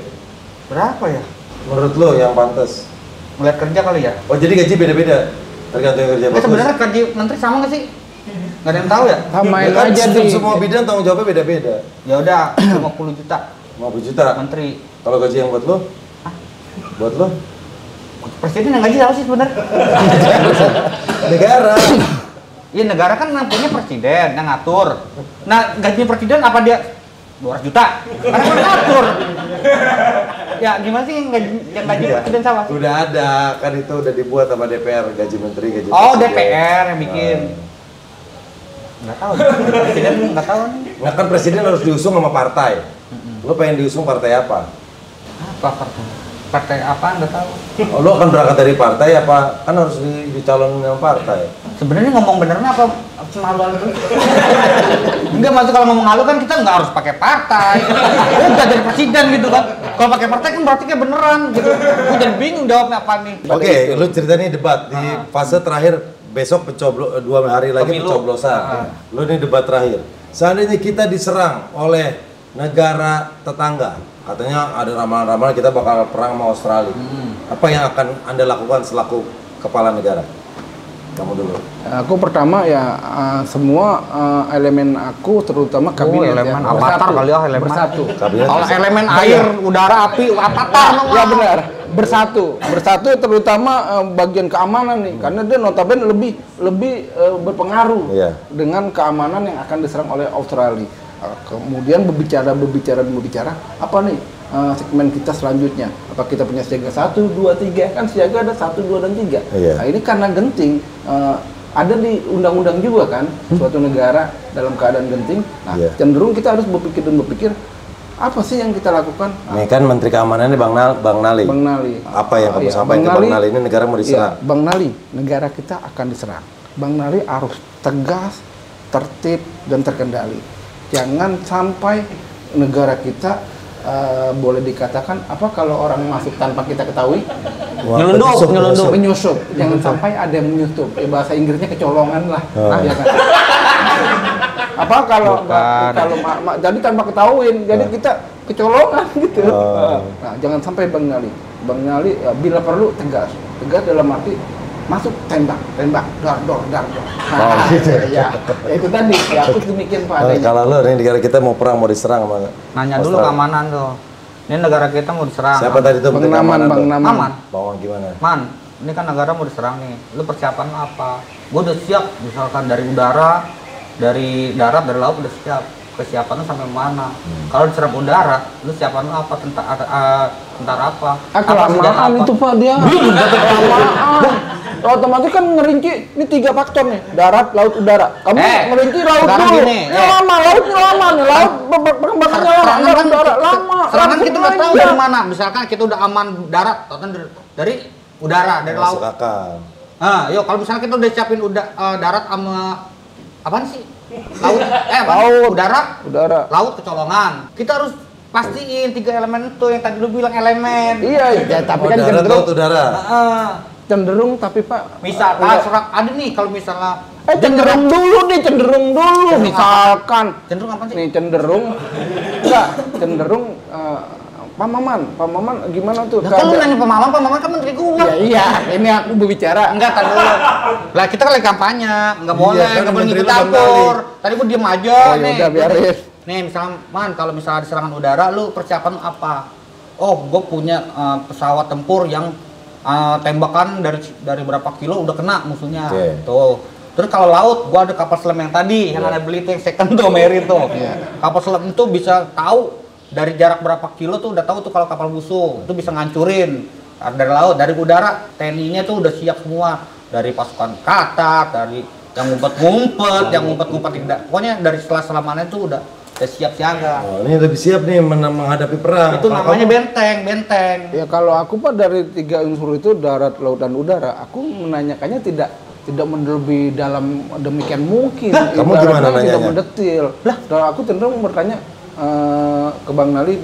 Berapa ya? Menurut lo yang pantas. Ngeliat kerja kali ya. Oh jadi gaji beda-beda. Tergantung yang kerja bagus. Sebenarnya gaji menteri sama nggak sih? Nggak ada yang tahu ya? Samain Ya kan aja semua bidang tanggung jawabnya beda-beda. Ya udah 50 juta 50 juta. menteri. Kalau gaji yang buat lo? Buat lo? Presiden yang gaji siapa sih sebenarnya? Negara. Iya negara kan punya presiden yang ngatur. Nah gaji presiden apa dia 200 juta? Karena kan ngatur. Ya gimana sih yang gaji presiden siapa? Udah ada, kan itu udah dibuat sama DPR gaji menteri, gaji Oh presiden. DPR yang bikin. Nggak tahu. Presiden nggak tahu nih. Nah kan presiden harus diusung sama partai. Lo pengen diusung partai apa? Apa partai? Partai apa nggak tahu. Oh, lo akan berangkat dari partai apa? Kan harus dicalonin sama partai. Sebenarnya ngomong benernya apa malu-malu dulu? Enggak, maksud kalau ngomong halu kan kita nggak harus pakai partai. Udah jadi presiden gitu kan. Kalau pakai partai kan berarti kayak beneran gitu. Gue jadi bingung jawabnya apa nih. Oke, lo ceritanya debat di fase terakhir besok 2 hari lagi Pemilu. pencoblosan. Lo ini debat terakhir. Seandainya kita diserang oleh negara tetangga, katanya ada ramalan-ramalan kita bakal perang sama Australia. Apa yang akan Anda lakukan selaku kepala negara? Kamu dulu. Aku pertama ya semua elemen aku terutama kabinet elemen ya, avatar kali ya, elemen. bersatu. Kabinet Kalau bisa. elemen air, udara, api, avatar dong. Ya benar, bersatu terutama bagian keamanan nih, karena dia notabene lebih berpengaruh Iya. dengan keamanan yang akan diserang oleh Australia. Kemudian berbicara apa nih segmen kita selanjutnya, apa kita punya siaga 1, 2, 3, kan siaga ada 1, 2, dan 3. Iya. Nah ini karena genting ada di undang-undang juga kan, suatu negara dalam keadaan genting. Nah Iya. cenderung kita harus berpikir apa sih yang kita lakukan. Nih kan Menteri Keamanannya Bang Nali. Bang Nali. Apa yang kamu Iya, sampaikan ke Bang Nali ini negara mau diserang? Iya, Bang Nali, negara kita akan diserang. Bang Nali harus tegas, tertib, dan terkendali. Jangan sampai negara kita boleh dikatakan apa kalau orang masuk tanpa kita ketahui? Nyelundup. Menyusup. Jangan sampai ada yang menyusup. Bahasa Inggrisnya kecolongan lah. Ya kan? Apa kalau jadi tanpa ketahuin, jadi kita kecolongan gitu. Nah, jangan sampai Bang Nali ya, bila perlu tegas dalam arti masuk tembak, dar. Nah, gitu. ya itu tadi. Ya aku demikian Pak adanya. Kalau lo nih negara kita mau perang mau diserang sama Nanya dulu Australia. keamanan tuh. Ini negara kita mau diserang. Siapa tadi tuh Bang Menteri Naman, Keamanan Bang tuh? Naman. Aman. Bawang gimana? Man, ini kan negara mau diserang nih. Lu persiapan lu apa? Gue udah siap, misalkan dari udara, dari darat, dari laut udah siap. Kesiapan lu sampai mana? Kalau diserang udara, lu siapan lu apa? Tentara apa? Apa senjata Kelamaan apa? itu Pak dia. Kelamaan. otomatis kan ngerinci ini 3 faktor nih, darat, laut, udara. Kamu ngerinci laut sekarang dulu. gini, Ini lama, lautnya lama nih, laut perkembangannya lama, udara lama. Serangan kita nggak tahu dari mana. Misalkan kita udah aman darat, atau dari udara, dari laut. Masuk akal. Yuk kalau misalnya kita udah siapin darat sama apaan sih? Laut, Laut. udara, laut kecolongan. Kita harus pastiin 3 elemen itu yang tadi lu bilang elemen. Iya, ya, tapi kan darat, cenderung, laut, udara. cenderung tapi Pak. Misalkan ada nih kalau misalnya Cenderung dulu. Misalkan. Cenderung apa sih? Nih cenderung, enggak, cenderung Pak Maman gimana tuh? Nah, kalau lu nanya Pak Maman kan menteri gua. Iya, ini aku berbicara. Enggak, tadi dulu. Lah kita kan lagi kampanye, enggak boleh, kan enggak boleh menteri ikut lu campur. Tadi gua diem aja nih. Udah biarin. Nih, misalnya kalau misalnya ada serangan udara, lu persiapan lu apa? Oh, gua punya pesawat tempur yang tembakan dari berapa kilo udah kena musuhnya. Tuh. Terus kalau laut, gua ada kapal selam yang tadi, yang ada beli itu yang second tuh, Mary tuh. Kapal selam itu bisa tahu dari jarak berapa kilo tuh udah tahu tuh kalau kapal musuh itu bisa ngancurin. Dari laut, dari udara, TNI-nya tuh udah siap semua, dari pasukan katak, dari yang ngumpet-ngumpet, yang ngumpet-ngumpet tidak. Pokoknya dari selamanya tuh udah siap siaga. Oh, ini lebih siap nih menghadapi perang. Itu namanya benteng. Ya kalau aku Pak dari 3 unsur itu darat, laut dan udara, aku menanyakannya tidak lebih dalam demikian mungkin. Kamu gimana nanyanya? Tidak mendetil. Lah, kalau aku cenderung bertanya ke Bang Nali,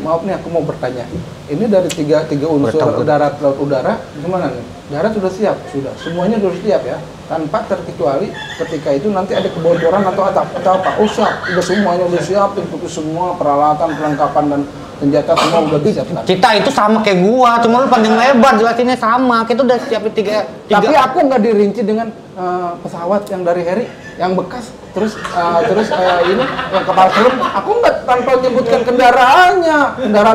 maaf nih aku mau bertanya. Ini dari tiga unsur darat, laut, udara, gimana nih? Darat sudah siap, semuanya sudah siap ya, tanpa terkecuali ketika itu nanti ada kebocoran atau apa. Oh siap, semuanya udah siap, itu semua peralatan, perlengkapan dan senjata semua udah siap. Kita itu sama kayak gua, cuma lu panjang lebar jelasinnya sama. Kita udah siapin tiga. Tapi aku nggak dirinci dengan pesawat yang dari Heri, yang bekas, terus ini yang kapal selam. Aku nggak tanpa menyebutkan kendaraan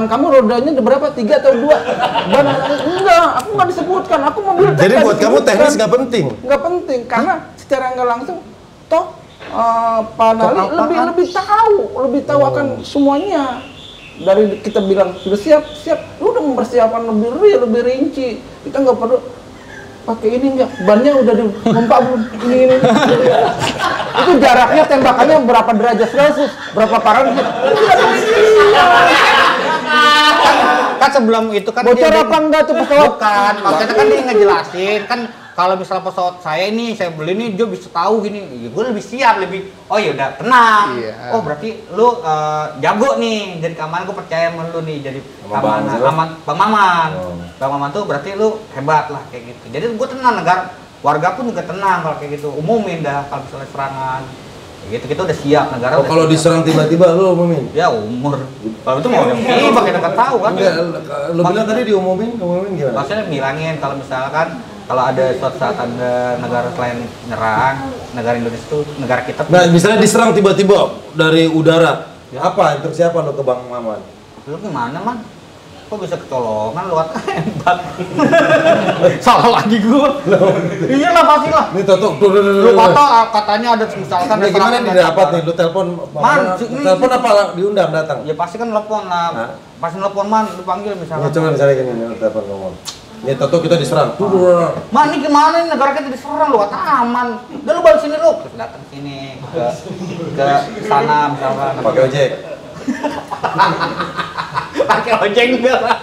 kamu rodanya berapa, 3 atau 2? Dan enggak, aku nggak disebutkan. Aku mobil. Jadi buat kamu teknis nggak penting? Nggak penting, karena secara nggak langsung toh Pak Nali lebih tahu akan semuanya. Dari kita bilang sudah siap, lu udah mempersiapkan lebih rinci. Kita nggak perlu pakai ini enggak, bannya udah dipompa belum? Ini. Itu jaraknya tembakannya berapa derajat Celcius, berapa Fahrenheit? Kan sebelum itu kan bocor apa enggak tuh pesawat? Bukan, makanya kan dia ngejelasin kan kalau misalnya pesawat saya ini saya beli ini dia bisa tahu gini, ya gue lebih siap, oh ya udah tenang. Iya. Oh berarti lu jago nih jadi keamanan, gue percaya sama lu nih jadi keamanan. Bang Maman. Bang Maman tuh berarti lu hebat lah kayak gitu. Jadi gue tenang, warga pun juga tenang kalau kayak gitu. Umumin dah kalau misalnya serangan. Gitu kita udah siap, negara. Kalau diserang tiba-tiba lu umumin? Ya umur. Kalau itu mau tiba kita nggak tahu kan. Enggak, lu bilang tadi diumumin gimana? Maksudnya bilangin kalau misalkan kalau ada suatu saat ada negara selain nyerang, negara Indonesia itu negara kita. Nah, misalnya diserang tiba-tiba dari udara, ya apa yang persiapan lo ke Bang Maman? Lu gimana, Man? Kok bisa kecolongan lu hebat. Salah lagi gua. Iya lah pasti lah. Ini Toto, lu katanya ada misalkan ada gimana nih dapat nih, lu telepon telepon apa diundang datang? Ya pasti kan telepon lah. Pasti telepon, Man, lu panggil misalkan. Ya, coba misalnya gini, lu telepon ngomong. Ya Toto kita diserang. Man, ini gimana nih negara kita diserang, lu kata aman. Udah lu balik sini lu. Terus datang sini ke sana misalkan. Pakai ojek. Pakai ojek enggak lah.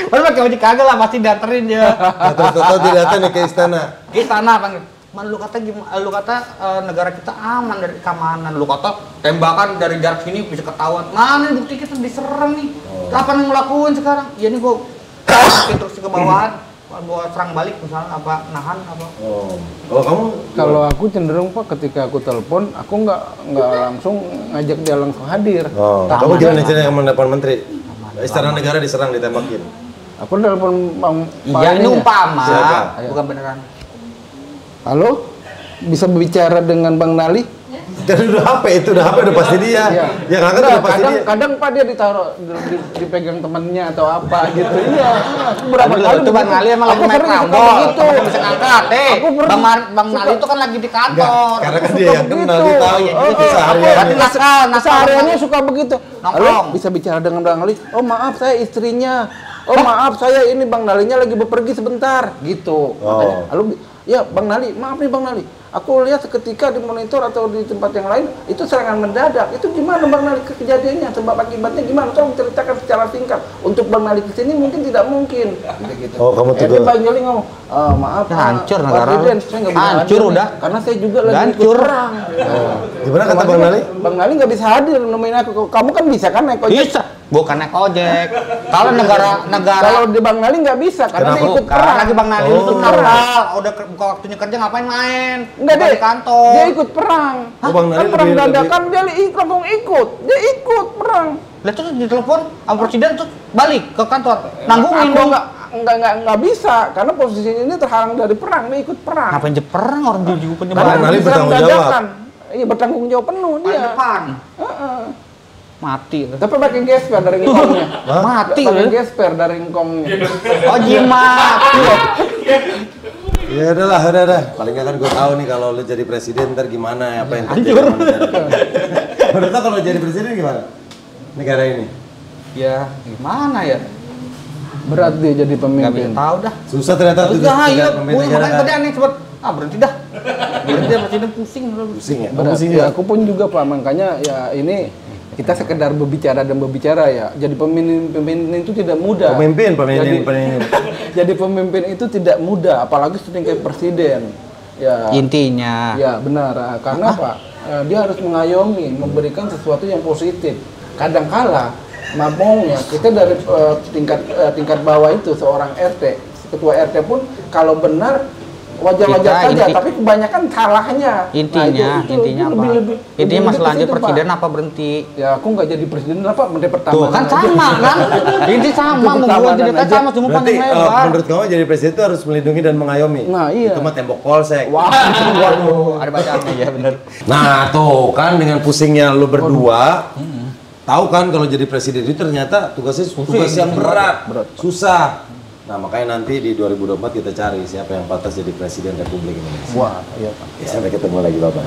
Baru pakai ojek kagak lah, pasti dianterin dia. Nah, terus Toto dia datang nih ke istana. Ke istana panggil. Man, lu kata negara kita aman dari keamanan. Lu kata tembakan dari jarak sini bisa ketahuan. Mana bukti kita diserang nih. Apa yang ngelakuin sekarang? Ya nih gua terus ke bawahan. Buat serang balik misalnya apa nahan apa. Kalau kamu? Kalau aku cenderung Pak ketika aku telepon, aku nggak langsung ngajak dia langsung hadir. Kamu gimana caranya menelpon menteri? Istana negara diserang ditembakin. Aku telepon Bang. Iya ini umpama, bukan beneran. Halo, bisa berbicara dengan Bang Nali? Jadi udah HP udah pasti dia. Ya kan udah pasti dia. Kadang Pak dia ditaruh dipegang temannya atau apa gitu. Iya. Berapa kali itu Bang Nali emang lagi main rambol gitu. Bisa ngangkat. Bang Nali itu kan lagi di kantor. Karena kan dia yang kenal dia tahu. Sehariannya suka begitu. Halo, bisa bicara dengan Bang Nali? Oh maaf saya istrinya. oh maaf saya ini Bang Nalinya lagi bepergi sebentar gitu. Makanya, lalu ya Bang Nali, maaf nih Bang Nali, aku lihat seketika di monitor atau di tempat yang lain itu serangan mendadak. Itu gimana Bang Nali kejadiannya, sebab akibatnya gimana? Tolong ceritakan secara singkat. Untuk Bang Nali kesini mungkin tidak mungkin. Gitu. Oh, kamu tegur. Bang Nali ngomong, maaf hancur Pak negara. Presiden, saya nggak bisa Hancur hadir udah. karena saya juga lagi ikut Hancur. perang. Gimana kata Bang Nali? Bang Nali nggak bisa hadir nemuin aku. Kamu kan bisa kan naik ojek? Bisa. Bukan naik ojek. Kalau negara Kalau di Bang Nali nggak bisa karena dia ikut perang. lagi Bang Nali itu nakal. Udah buka waktunya kerja ngapain main? Enggak Bukan deh, di kantor. dia ikut perang. Oh, Bang Nali Kan perang lebih- dadakan dia langsung ikut. Dia ikut perang. Lah terus ditelepon sama presiden terus balik ke kantor. Nanggungin Aku dong. nggak bisa karena posisi ini terhalang dari perang. Dia ikut perang. Ngapain je perang orang dia juga punya Bang Karena Nali diserang bertanggung jawab. dadakan. Iya bertanggung jawab penuh dia. depan. Heeh. Mati. Tapi pakai gesper dari engkongnya. Mati. Pakai gesper dari engkongnya. Oh jimat. Ya udahlah, udah. Paling nggak kan gue tahu nih kalau lu jadi presiden ntar gimana, apa yang terjadi sama negara. Menurut lo kalau jadi presiden gimana? Negara ini Ya gimana ya? Berat dia jadi Gak bisa pemimpin. tahu dah. susah ternyata tugas Udah ayo, pemimpin gue negara. makanya tadi aneh cepet. Berhenti dah. Berhenti dah presiden pusing. Pusing ya? Berat. Pusing Ya, ya? aku pun juga Pak, makanya ya ini kita sekedar berbicara dan berbicara ya. Jadi pemimpin itu tidak mudah. Pemimpin. Jadi pemimpin itu tidak mudah, apalagi setingkat presiden. Ya. Intinya. Ya benar. Karena apa? Dia harus mengayomi, memberikan sesuatu yang positif. Kadangkala mamongnya kita dari tingkat bawah itu seorang RT, ketua RT pun kalau benar wajar-wajar Kita saja, tapi kebanyakan salahnya. Intinya apa? Intinya masalah lebih lanjut ke situ, presiden Pak. apa berhenti? Ya aku nggak jadi presiden lah Pak, menteri pertama. Tuh kan sama kan? Inti sama, mau gua jadi aja. sama cuma Berarti panjang lebar. menurut kamu jadi presiden itu harus melindungi dan mengayomi? Nah, iya. Itu mah tembok polsek. Wah, Waduh, ada bacaannya ya bener. Nah tuh kan dengan pusingnya lu berdua, tahu kan kalau jadi presiden itu ternyata tugas yang berat, susah. Nah makanya nanti di 2024 kita cari siapa yang pantas jadi presiden Republik Indonesia. wah, iya Pak. Sampai ketemu lagi Bapak.